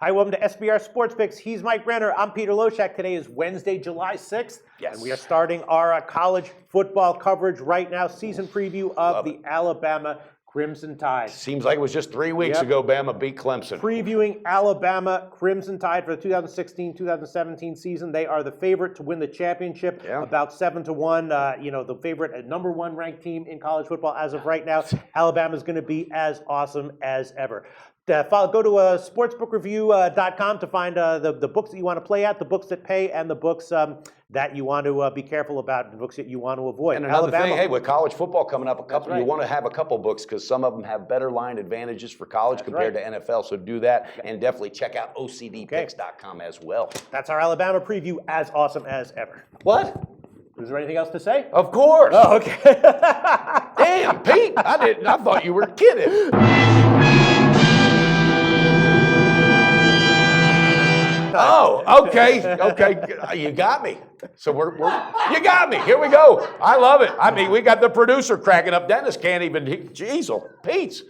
Hi, welcome to SBR Sports Picks. He's Mike Brenner. I'm Peter Loshak. Today is Wednesday, July 6th. Yes. And we are starting our college football coverage right now. Season preview of the Alabama Crimson Tide. Seems like it was just 3 weeks ago Bama beat Clemson. Previewing Alabama Crimson Tide for the 2016-2017 season. They are the favorite to win the championship, about 7-1. The favorite, number one ranked team in college football as of right now. Alabama's going to be as awesome as ever. Go to sportsbookreview.com to find the books that you want to play at, the books that pay, and the books that you want to be careful about, the books that you want to avoid. And another thing, hey, with college football coming up, you want to have a couple books because some of them have better line advantages for college compared to NFL. So do that, and definitely check out OCDpicks.com as well. That's our Alabama preview, as awesome as ever. What? Is there anything else to say? Of course. Oh, okay. Damn, Pete, I thought you were kidding. Oh, okay, you got me. So you got me. Here we go. I love it. I mean, we got the producer cracking up. Dennis can't even. Jeez, Pete's.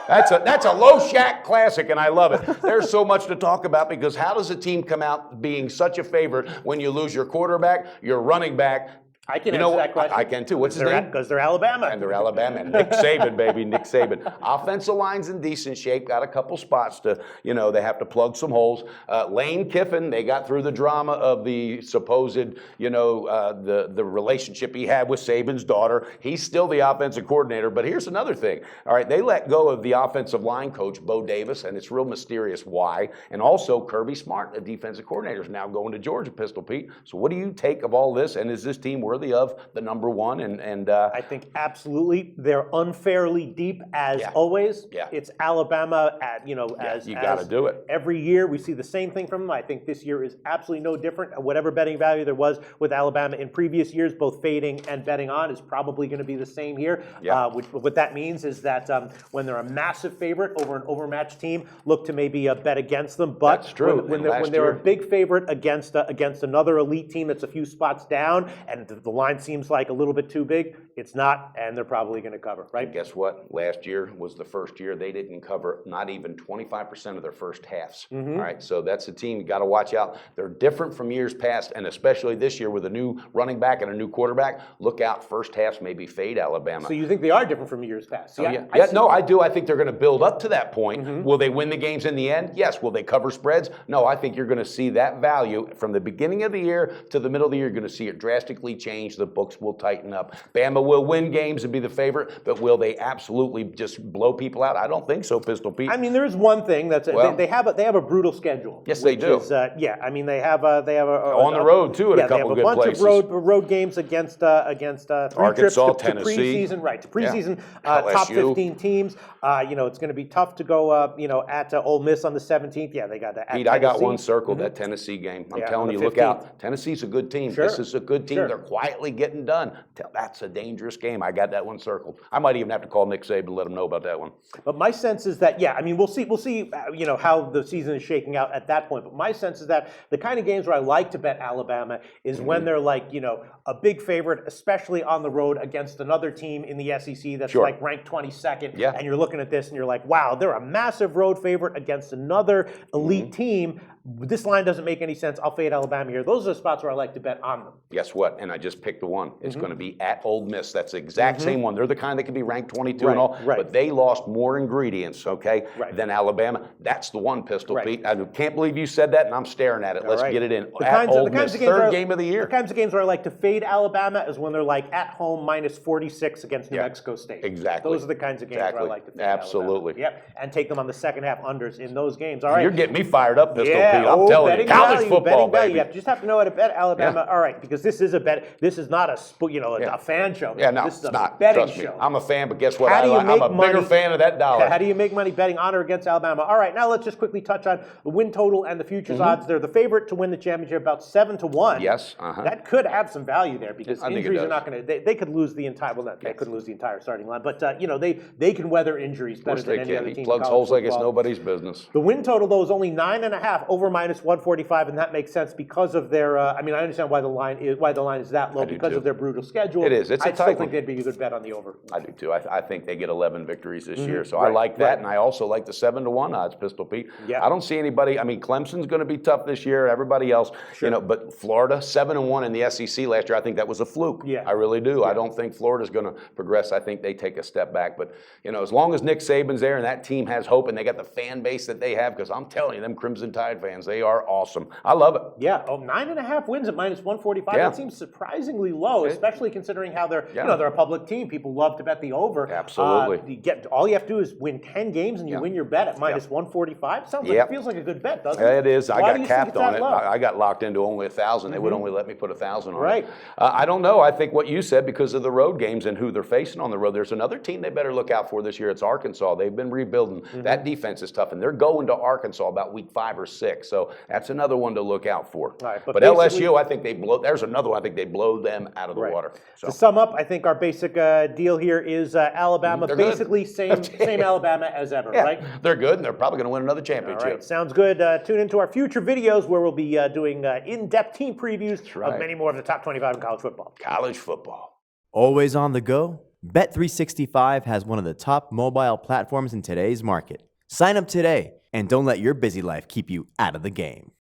That's a Loshak classic, and I love it. There's so much to talk about because how does a team come out being such a favorite when you lose your quarterback, your running back? I can answer that question. I can too. What's his name? Because they're Alabama. And they're Alabama. And Nick Saban, baby, Nick Saban. Offensive line's in decent shape. Got a couple spots to, they have to plug some holes. Lane Kiffin, they got through the drama of the supposed, the relationship he had with Saban's daughter. He's still the offensive coordinator. But here's another thing. All right, they let go of the offensive line coach, Bo Davis, and it's real mysterious why. And also Kirby Smart, the defensive coordinator, is now going to Georgia, Pistol Pete. So what do you take of all this? And is this team worthy of the number one? And I think absolutely they're unfairly deep as always. Yeah. It's Alabama you got to do it every year. We see the same thing from them. I think this year is absolutely no different. Whatever betting value there was with Alabama in previous years, both fading and betting on, is probably going to be the same here. What that means is that when they're a massive favorite over an overmatched team, look to maybe bet against them. But that's true. When they're a big favorite against another elite team that's a few spots down, and the line seems like a little bit too big, it's not, and they're probably going to cover, right? And guess what? Last year was the first year they didn't cover not even 25% of their first halves. All right, so that's a team you got to watch out. They're different from years past, and especially this year with a new running back and a new quarterback. Look out, first halves maybe fade Alabama. So you think they are different from years past? See, I do. I think they're going to build up to that point. Will they win the games in the end? Yes. Will they cover spreads? No, I think you're going to see that value from the beginning of the year to the middle of the year. You're going to see it drastically change. The books will tighten up. Bama will win games and be the favorite, but will they absolutely just blow people out? I don't think so, Pistol Pete. I mean, there is one thing that's they have a brutal schedule. Yes, they do. I mean, they have a on the road too at a couple good places. They have a bunch of road games against three Arkansas, trips to Tennessee, to preseason top 15 teams. It's going to be tough to go at Ole Miss on the 17th. Yeah, they got that. Pete, I got one circled, that Tennessee game. I'm telling you, look out. Tennessee's a good team. Sure. This is a good team. Sure. They're quietly getting done. That's a dangerous game. I got that one circled. I might even have to call Nick Saban to let him know about that one. But my sense is that, we'll see, how the season is shaking out at that point. But my sense is that the kind of games where I like to bet Alabama is when they're like, a big favorite, especially on the road against another team in the SEC that's like ranked 22nd. Yeah. And you're looking at this and you're like, wow, they're a massive road favorite against another elite team. This line doesn't make any sense. I'll fade Alabama here. Those are the spots where I like to bet on them. Guess what? And I just picked the one. It's going to be at Ole Miss. That's the exact same one. They're the kind that can be ranked 22 and all, but they lost more ingredients, than Alabama. That's the one, Pistol Pete. I can't believe you said that, and I'm staring at it. Let's get it in. At Ole Miss, third game of the year. The kinds of games where I like to fade Alabama is when they're like at home minus 46 against New Mexico State. Exactly. Those are the kinds of games where I like to fade Absolutely. Alabama. Yep. And take them on the second half unders in those games. All right. You're getting me fired up, Pistol Pete. I'm telling you. College football, baby. You just have to know how to bet Alabama. All right, because this is a bet. This is not a fan show. Yeah, no, this is it's not. Betting Trust me. show. I'm a fan, but guess what? I'm a bigger fan of that dollar. How do you make money betting on or against Alabama? All right, now let's just quickly touch on the win total and the futures odds. They're the favorite to win the championship, about 7-1. Yes. That could have some value there because injuries are not going to. They could lose the entire. Well, they couldn't lose the entire starting line, but they can weather injuries better than any other team. He plugs holes like it's nobody's business. The win total though is only 9.5. over -145, and that makes sense because of their. I mean, I understand why the line is that low because of their brutal schedule. It is. It's a I tight still one. think they'd be a good bet on the over. I do too. I think they get 11 victories this year, so I like that, and I also like the 7-1 odds, Pistol Pete. Yeah. I don't see anybody. I mean, Clemson's going to be tough this year. Everybody else, but Florida 7-1 in the SEC last year. I think that was a fluke. Yeah. I really do. Yeah. I don't think Florida's going to progress. I think they take a step back. But as long as Nick Saban's there and that team has hope and they got the fan base that they have, because I'm telling you, them Crimson Tide fans, they are awesome. I love it. Yeah. 9.5 wins at -145. Yeah. That seems surprisingly low, especially considering how they're they're a public team. People love to bet the over. Absolutely. All you have to do is win 10 games and you win your bet at -145. Sounds like it feels like a good bet, doesn't it? It is. I got capped on it. Low? I got locked into only 1,000. They would only let me put 1,000 on it. Right. I don't know. I think what you said, because of the road games and who they're facing on the road, there's another team they better look out for this year. It's Arkansas. They've been rebuilding. That defense is tough, and they're going to Arkansas about week 5 or 6. So that's another one to look out for. Right, but LSU, I think they blow. There's another one. I think they blow them out of the water. So. To sum up, I think our basic deal here is Alabama, basically same Alabama as ever, right? They're good, and they're probably going to win another championship. All right, sounds good. Tune into our future videos where we'll be doing in-depth team previews of many more of the top 25 in college football. College football. Always on the go? Bet365 has one of the top mobile platforms in today's market. Sign up today and don't let your busy life keep you out of the game.